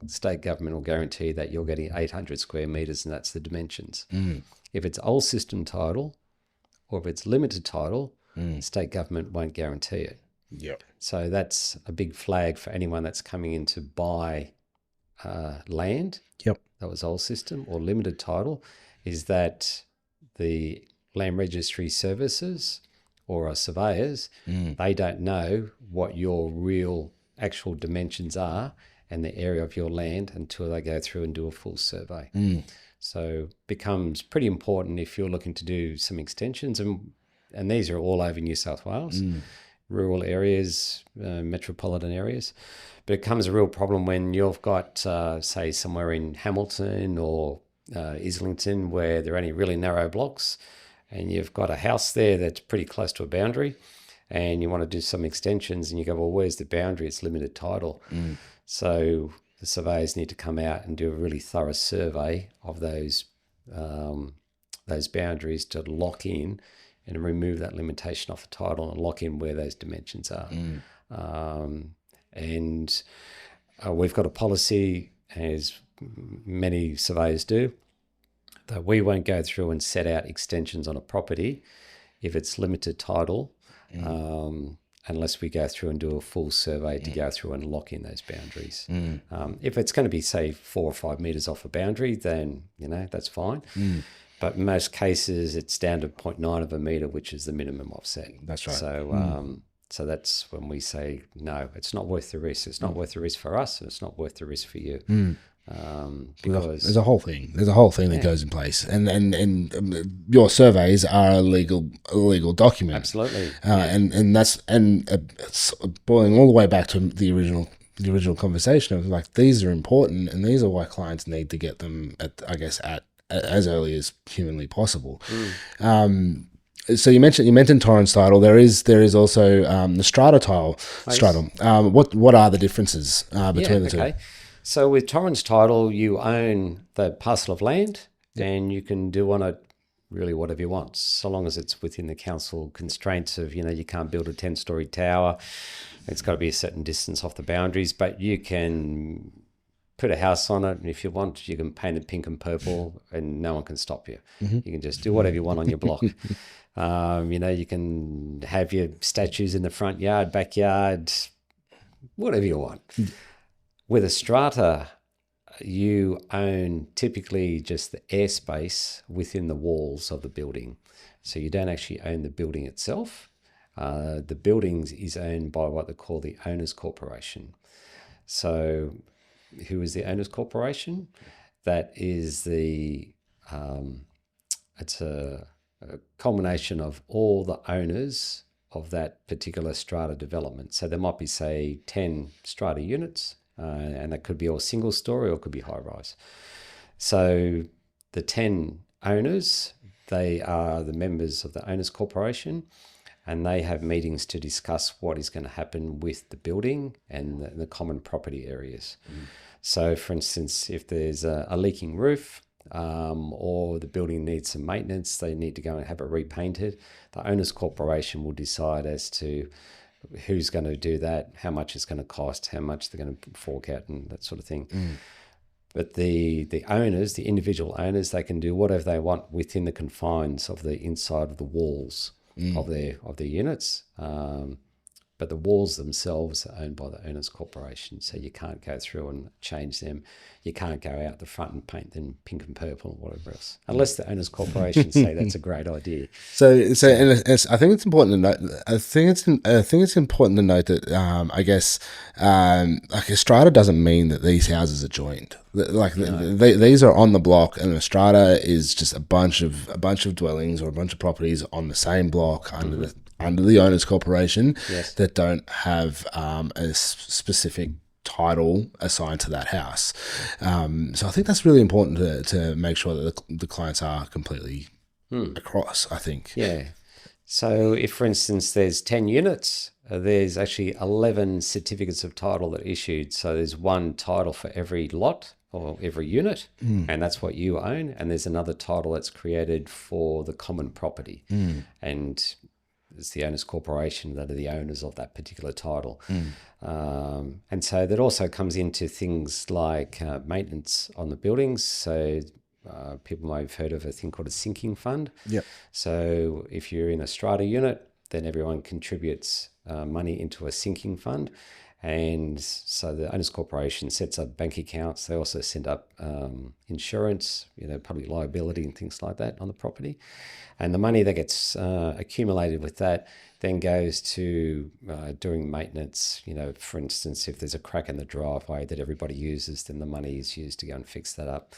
the state government will guarantee that you're getting 800 square metres, and that's the dimensions. If it's old system title or if it's limited title, the state government won't guarantee it. Yep. So that's a big flag for anyone that's coming in to buy land. Yep. That was old system or limited title, is that the land registry services or our surveyors, they don't know what your real actual dimensions are and the area of your land until they go through and do a full survey. So becomes pretty important if you're looking to do some extensions, and these are all over New South Wales. Rural areas, metropolitan areas. But it becomes a real problem when you've got, say, somewhere in Hamilton or Islington where there are only really narrow blocks, and you've got a house there that's pretty close to a boundary, and you want to do some extensions, and you go, well, where's the boundary? It's limited title. So the surveyors need to come out and do a really thorough survey of those boundaries to lock in and remove that limitation off the title and lock in where those dimensions are. And we've got a policy, as many surveyors do, that we won't go through and set out extensions on a property if it's limited title, unless we go through and do a full survey to go through and lock in those boundaries. If it's going to be, say, 4 or 5 metres off a boundary, then, that's fine. But in most cases, it's down to 0.9 of a metre, which is the minimum offset. That's right. So so that's when we say, no, it's not worth the risk. It's not worth the risk for us, and it's not worth the risk for you. Because there's a whole thing. There's a whole thing that goes in place, and your surveys are a legal document. Absolutely. And that's it's boiling all the way back to the original conversation of like, these are important, and these are why clients need to get them at as early as humanly possible. So you mentioned Torrens title. There is also the strata title. What are the differences between the two? So with Torrens title, you own the parcel of land, and you can do on it really whatever you want, so long as it's within the council constraints of, you can't build a 10-story tower. It's got to be a certain distance off the boundaries, but you can put a house on it, and if you want, you can paint it pink and purple, and no one can stop you. You can just do whatever you want on your block. You can have your statues in the front yard, backyard, whatever you want. With a strata, you own typically just the airspace within the walls of the building. So you don't actually own the building itself. The building is owned by what they call the owners corporation. So who is the owners corporation? That is it's a culmination of all the owners of that particular strata development. So there might be, say, 10 strata units, and that could be all single story or it could be high rise. So the 10 owners, they are the members of the owners corporation, and they have meetings to discuss what is going to happen with the building and the common property areas. So for instance, if there's a leaking roof, or the building needs some maintenance, they need to go and have it repainted, the owners corporation will decide as to who's going to do that, how much it's going to cost, how much they're going to fork out, and that sort of thing. But the owners, the individual owners, they can do whatever they want within the confines of the inside of the walls of their units. But the walls themselves are owned by the owners corporation, so you can't go through and change them. You can't go out the front and paint them pink and purple or whatever else, unless the owners corporation say that's a great idea. So, and I think it's important to note. I think it's important to note that like a strata doesn't mean that these houses are joined. Like these are on the block, and a strata is just a bunch of dwellings or a bunch of properties on the same block under the owners corporation that don't have a specific title assigned to that house. So I think that's really important to make sure that the clients are completely across, I think. Yeah. So if, for instance, there's 10 units, there's actually 11 certificates of title that are issued. So there's one title for every lot or every unit, and that's what you own. And there's another title that's created for the common property. And it's the owners corporation that are the owners of that particular title. And so that also comes into things like maintenance on the buildings. So people may have heard of a thing called a sinking fund. Yep. So if you're in a strata unit, then everyone contributes money into a sinking fund. And so the owners corporation sets up bank accounts. They also set up insurance, public liability and things like that on the property. And the money that gets accumulated with that then goes to doing maintenance. For instance, if there's a crack in the driveway that everybody uses, then the money is used to go and fix that up.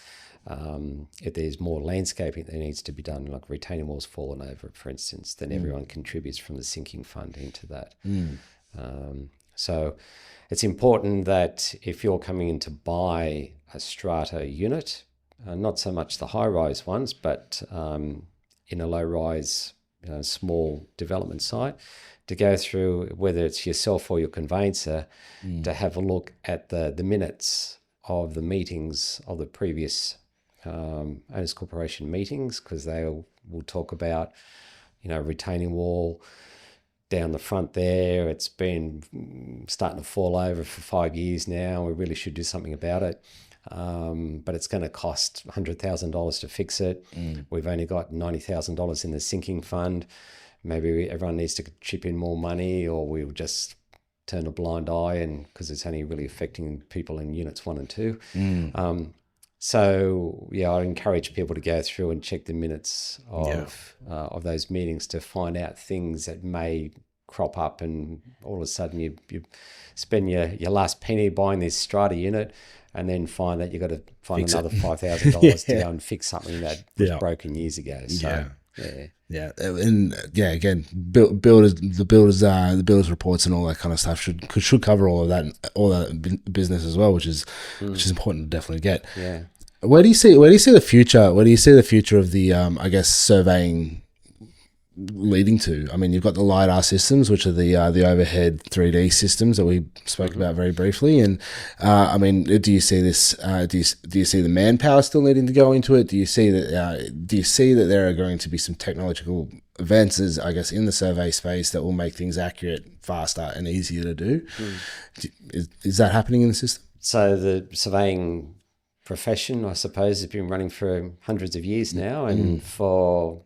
If there's more landscaping that needs to be done, like retaining walls fallen over, for instance, then everyone contributes from the sinking fund into that. So it's important that if you're coming in to buy a strata unit, not so much the high-rise ones, but in a low-rise, small development site, to go through, whether it's yourself or your conveyancer, to have a look at the minutes of the meetings of the previous owners corporation meetings, because they will talk about, retaining wall down the front there. It's been starting to fall over for 5 years now. We really should do something about it. But it's going to cost $100,000 to fix it. We've only got $90,000 in the sinking fund. Maybe everyone needs to chip in more money, or we'll just turn a blind eye, and because it's only really affecting people in units 1 and 2. So I encourage people to go through and check the minutes of those meetings to find out things that may crop up, and all of a sudden you spend your last penny buying this strata unit, and then find that you've got to find another $5,000 to go and fix something that was broken years ago. So again, the builders reports and all that kind of stuff should cover all that business as well, which is important to definitely get. Yeah. Where do you see the future? Where do you see the future of the surveying leading to? I mean, you've got the LiDAR systems, which are the overhead 3D systems that we spoke about very briefly. And do you see this? Do you see the manpower still needing to go into it? Do you see that there are going to be some technological advances, I guess, in the survey space that will make things accurate, faster, and easier to do? Is that happening in the system? So the surveying profession, I suppose, has been running for hundreds of years now, and for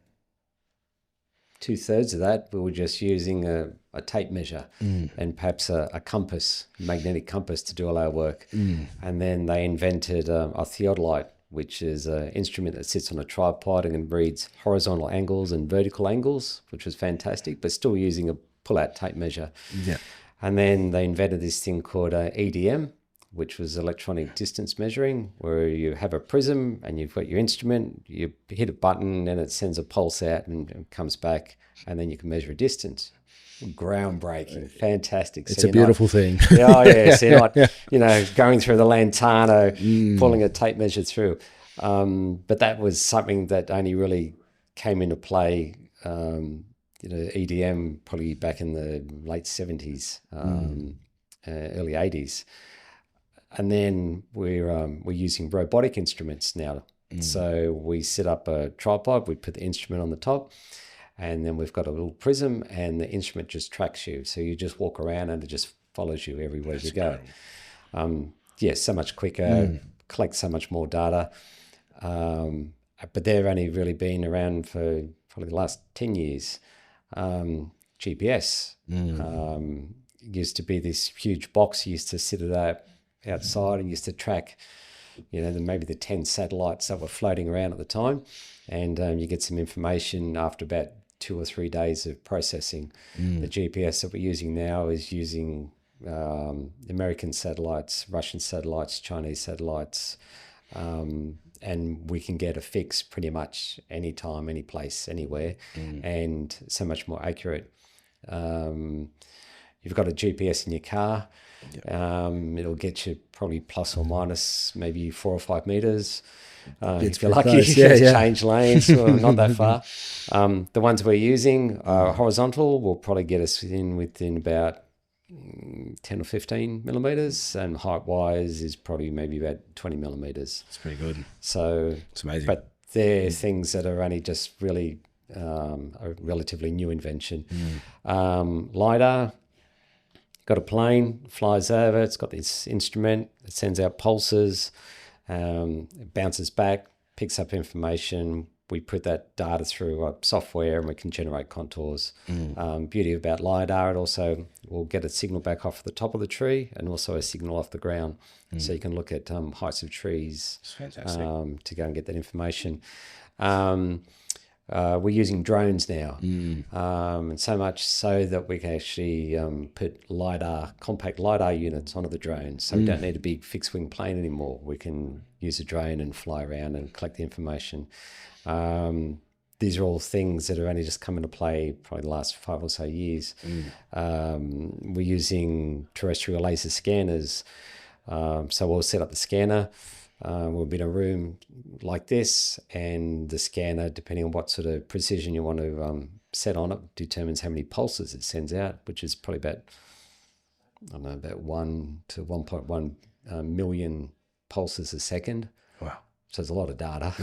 2/3 of that, we were just using a tape measure and perhaps a compass, magnetic compass, to do all our work. And then they invented a theodolite, which is an instrument that sits on a tripod and reads horizontal angles and vertical angles, which was fantastic, but still using a pull-out tape measure. Yeah. And then they invented this thing called EDM, which was electronic distance measuring, where you have a prism and you've got your instrument, you hit a button and it sends a pulse out and it comes back, and then you can measure a distance. Groundbreaking, fantastic. It's a beautiful thing. Yeah, so you're not, going through the Lantano, pulling a tape measure through. But that was something that only really came into play, EDM probably back in the late 70s, early 80s. And then we're using robotic instruments now. So we set up a tripod, we put the instrument on the top, and then we've got a little prism, and the instrument just tracks you. So you just walk around and it just follows you everywhere you go. So much quicker, collect so much more data. But they've only really been around for probably the last 10 years. GPS used to be this huge box. You used to sit outside and used to track, maybe the 10 satellites that were floating around at the time. And you get some information after about 2 or 3 days of processing. The GPS that we're using now is using American satellites, Russian satellites, Chinese satellites, and we can get a fix pretty much anytime, any place, anywhere, and so much more accurate. You've got a GPS in your car. It'll get you probably plus or minus maybe 4 or 5 meters. If you're lucky, change lanes, or not that far. The ones we're using are horizontal, will probably get us within about 10 or 15 millimeters, and height-wise is probably maybe about 20 millimeters. It's pretty good. So it's amazing. But they're things that are only just really a relatively new invention. LiDAR. Got a plane, flies over, it's got this instrument, it sends out pulses, it bounces back, picks up information. We put that data through our software and we can generate contours. Beauty about LiDAR, it also will get a signal back off the top of the tree and also a signal off the ground. So you can look at heights of trees to go and get that information. We're using drones now, and so much so that we can actually put compact LiDAR units onto the drones. So we don't need a big fixed-wing plane anymore. We can use a drone and fly around and collect the information. These are all things that are only just come into play probably the last 5 or so years. We're using terrestrial laser scanners. So we'll set up the scanner. We'll be in a room like this, and the scanner, depending on what sort of precision you want to set on it, determines how many pulses it sends out, which is probably about 1 to 1.1 million pulses a second. Wow. So there's a lot of data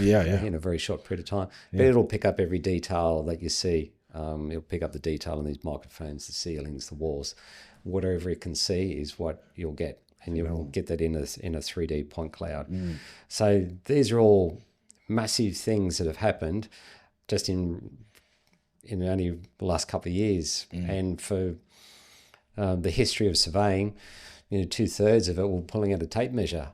in a very short period of time. But it'll pick up every detail that you see. It'll pick up the detail on these microphones, the ceilings, the walls. Whatever it can see is what you'll get. And you'll get that in a 3D point cloud. So these are all massive things that have happened just in only the last couple of years. And for the history of surveying, 2/3 of it we're pulling out a tape measure.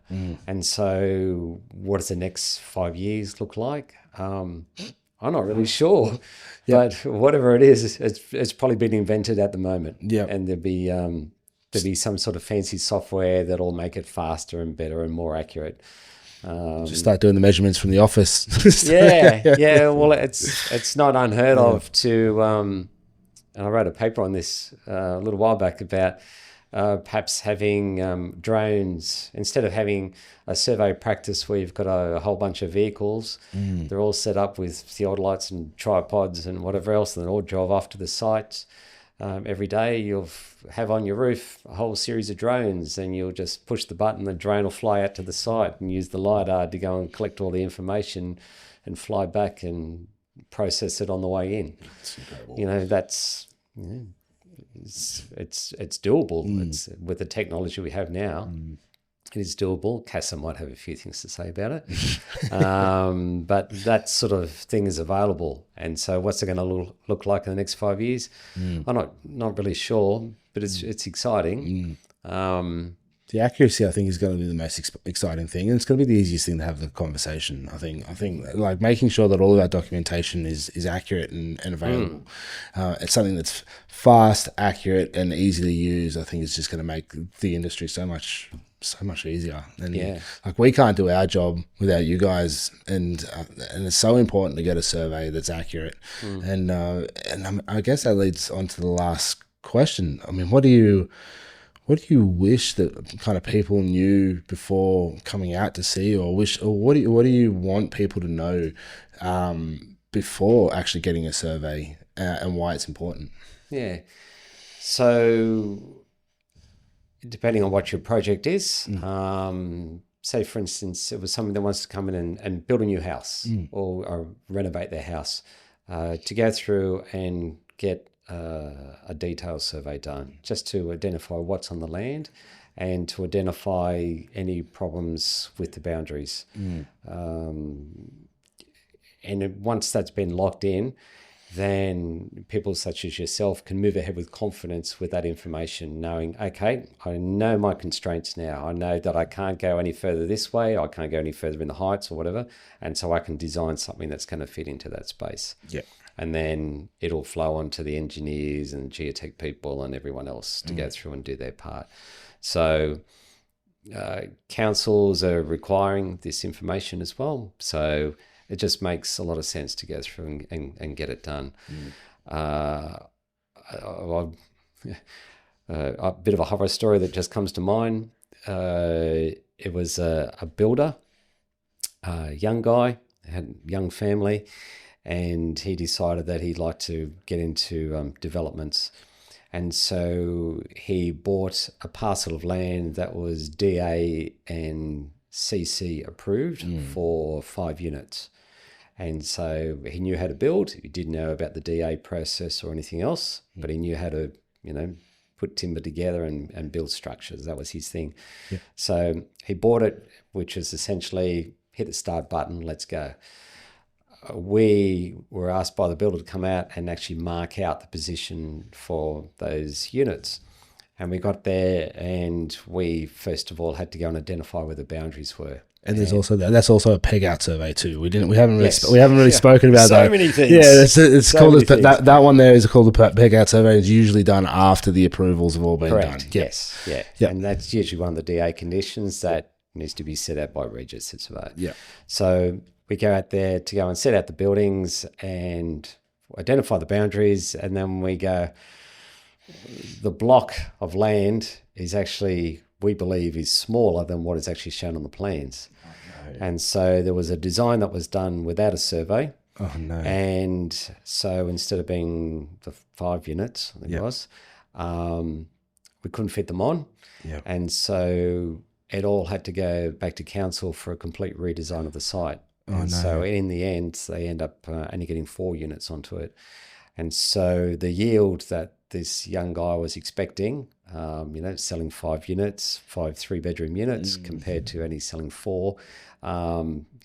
And so what does the next 5 years look like? I'm not really sure. But whatever it is, it's probably been invented at the moment. And there'll be some sort of fancy software that'll make it faster and better and more accurate. Just start doing the measurements from the office. Well, it's not unheard of to, and I wrote a paper on this a little while back about perhaps having drones, instead of having a survey practice where you've got a whole bunch of vehicles, they're all set up with theodolites and tripods and whatever else, and they all drive off to the sites. Every day you'll have on your roof a whole series of drones, and you'll just push the button, the drone will fly out to the site and use the LiDAR to go and collect all the information and fly back and process it on the way in. That's incredible. That's it's doable. It's with the technology we have now. It is doable. CASA might have a few things to say about it. But that sort of thing is available. And so what's it going to look like in the next 5 years? I'm not really sure, but it's exciting. The accuracy, I think, is going to be the most exciting thing, and it's going to be the easiest thing to have the conversation. I think like making sure that all of our documentation is accurate and available. It's something that's fast, accurate, and easy to use. I think is just going to make the industry so much easier. And like we can't do our job without you guys, and it's so important to get a survey that's accurate. And I guess that leads on to the last question. I mean, what do you wish that kind of people knew before coming out to see, or what do you want people to know before actually getting a survey, and why it's important? Yeah. So depending on what your project is, say for instance, it was someone that wants to come in and build a new house or renovate their house, to go through and get a detailed survey done, just to identify what's on the land and to identify any problems with the boundaries. Once that's been locked in, then people such as yourself can move ahead with confidence with that information, knowing, okay, I know my constraints now. I know that I can't go any further this way. I can't go any further in the heights or whatever. And so I can design something that's going to fit into that space. Yeah. And then it'll flow on to the engineers and geotech people and everyone else to go through and do their part. So councils are requiring this information as well. So it just makes a lot of sense to go through and get it done. A bit of a horror story that just comes to mind. It was a builder, a young guy, had a young family, and he decided that he'd like to get into developments. And so he bought a parcel of land that was DA and CC approved for 5 units. And so he knew how to build. He didn't know about the DA process or anything else, but he knew how to, put timber together and build structures. That was his thing. Yeah. So he bought it, which was essentially hit the start button, let's go. We were asked by the builder to come out and actually mark out the position for those units. And we got there and we first of all had to go and identify where the boundaries were. And there's also that's also a peg out survey too. We haven't really spoken about that. So many things. Yeah, it's so called that one there is called the peg out survey. It's usually done after the approvals have all been done. Yes, yeah. And that's usually one of the DA conditions that needs to be set out by a registered surveyor. Yeah. So we go out there to go and set out the buildings and identify the boundaries, and then we go, the block of land is actually, we believe, is smaller than what is actually shown on the plans. Oh, no. And so there was a design that was done without a survey. Oh, no. And so instead of being the 5 units, I think it was, we couldn't fit them on. Yep. And so it all had to go back to council for a complete redesign of the site. And so in the end, they end up only getting 4 units onto it. And so the yield that this young guy was expecting, selling 5 units, 5 3-bedroom units, compared to only selling 4,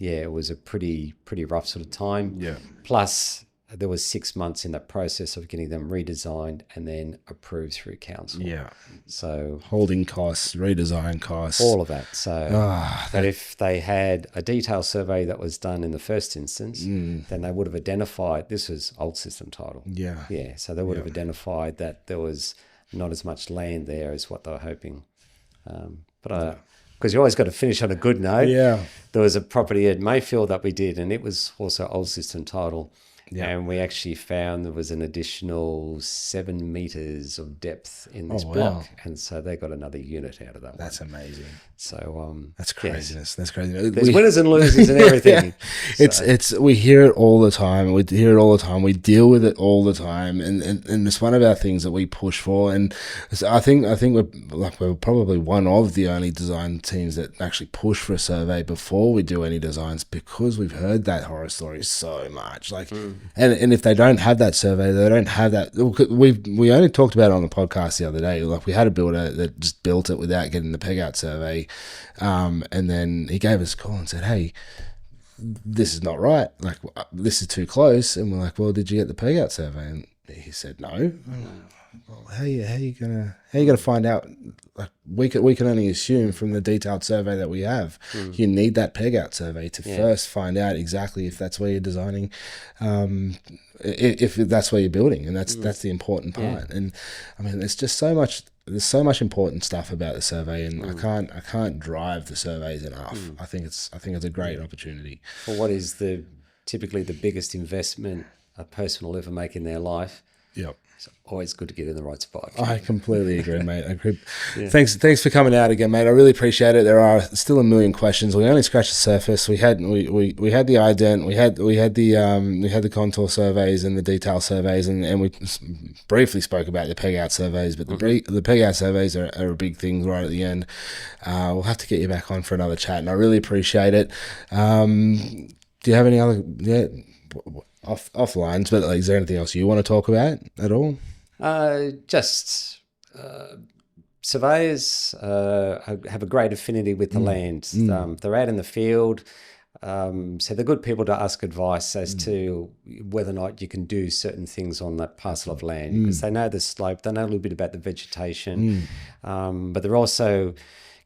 it was a pretty rough sort of time. Yeah. Plus, there was 6 months in that process of getting them redesigned and then approved through council. Yeah. So holding costs, redesign costs, all of that. So that if they had a detailed survey that was done in the first instance, then they would have identified, this was old system title. Yeah. Yeah. So they would have identified that there was not as much land there as what they were hoping. Because you always got to finish on a good note. Yeah. There was a property at Mayfield that we did, and it was also old system title. Yeah. And we actually found there was an additional 7 meters of depth in this block. And so they got another unit out of that. That's amazing. So that's craziness. That's crazy. There's winners and losers and everything. So. We hear it all the time. We deal with it all the time. And it's one of our things that we push for. And I think we're probably one of the only design teams that actually push for a survey before we do any designs, because we've heard that horror story so much. Like And if they don't have that survey, they don't have that. We only talked about it on the podcast the other day. Like, we had a builder that just built it without getting the peg out survey, and then he gave us a call and said, "Hey, this is not right. Like, this is too close." And we're like, "Well, did you get the peg out survey?" And he said, "No." Well, how you gonna find out? Like, we can only assume from the detailed survey that we have. You need that peg out survey to first find out exactly if that's where you're designing, if that's where you're building, and that's the important part. And I mean, there's so much important stuff about the survey, and I can't drive the surveys enough. I think it's a great opportunity. Well, what is typically the biggest investment a person will ever make in their life? Yep. It's always good to get in the right spot. I completely agree, mate. Thanks for coming out again, mate. I really appreciate it. There are still a million questions. We only scratched the surface. We had the ident, we had the contour surveys and the detail surveys, and we briefly spoke about the peg out surveys. But the peg out surveys are a big thing right at the end. We'll have to get you back on for another chat, and I really appreciate it. Do you have any other? Yeah. Off lines, but is there anything else you want to talk about at all? Just surveyors have a great affinity with the land. They're out in the field, so they're good people to ask advice as to whether or not you can do certain things on that parcel of land, because they know the slope, they know a little bit about the vegetation, but they're also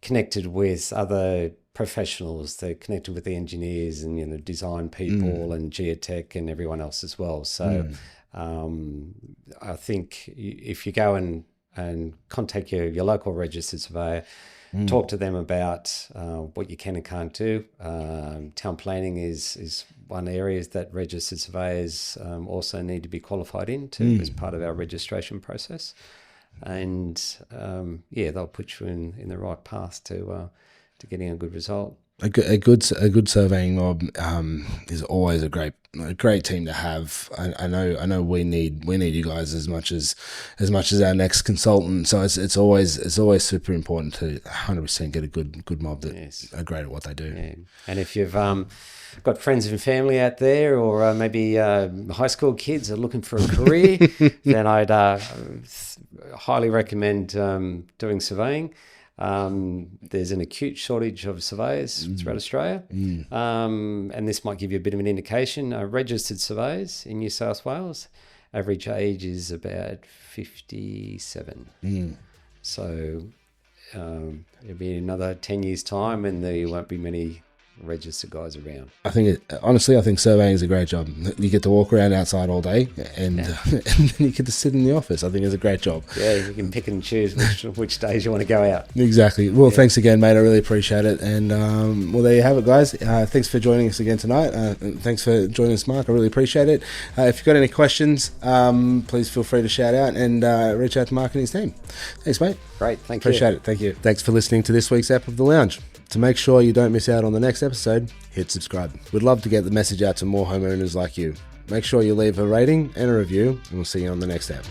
connected with other professionals. They're connected with the engineers and design people and geotech and everyone else as well. So I think if you go and contact your local registered surveyor, talk to them about what you can and can't do. Town planning is one area that registered surveyors also need to be qualified into as part of our registration process. And they'll put you in the right path to getting a good result. A good surveying mob is always a great team to have. I know we need you guys as much as our next consultant. So it's always super important to 100% get a good mob that are great at what they do. Yeah. And if you've got friends and family out there, or maybe high school kids are looking for a career, then I'd highly recommend doing surveying. There's an acute shortage of surveyors throughout Australia, and this might give you a bit of an indication. Registered surveyors in New South Wales, average age is about 57. So it'll be another 10 years' time, and there won't be many registered guys around. I think surveying is a great job. You get to walk around outside all day, and then you get to sit in the office. I think it's a great job. Yeah, you can pick and choose which days you want to go out. Exactly. Well, thanks again, mate. I really appreciate it. And there you have it, guys. Thanks for joining us again tonight. Thanks for joining us, Mark. I really appreciate it. If you've got any questions, please feel free to shout out and reach out to Mark and his team. Thanks, mate. Great. Appreciate it. Thank you. Thanks for listening to this week's app of The Lounge. To make sure you don't miss out on the next episode, hit subscribe. We'd love to get the message out to more homeowners like you. Make sure you leave a rating and a review, and we'll see you on the next app.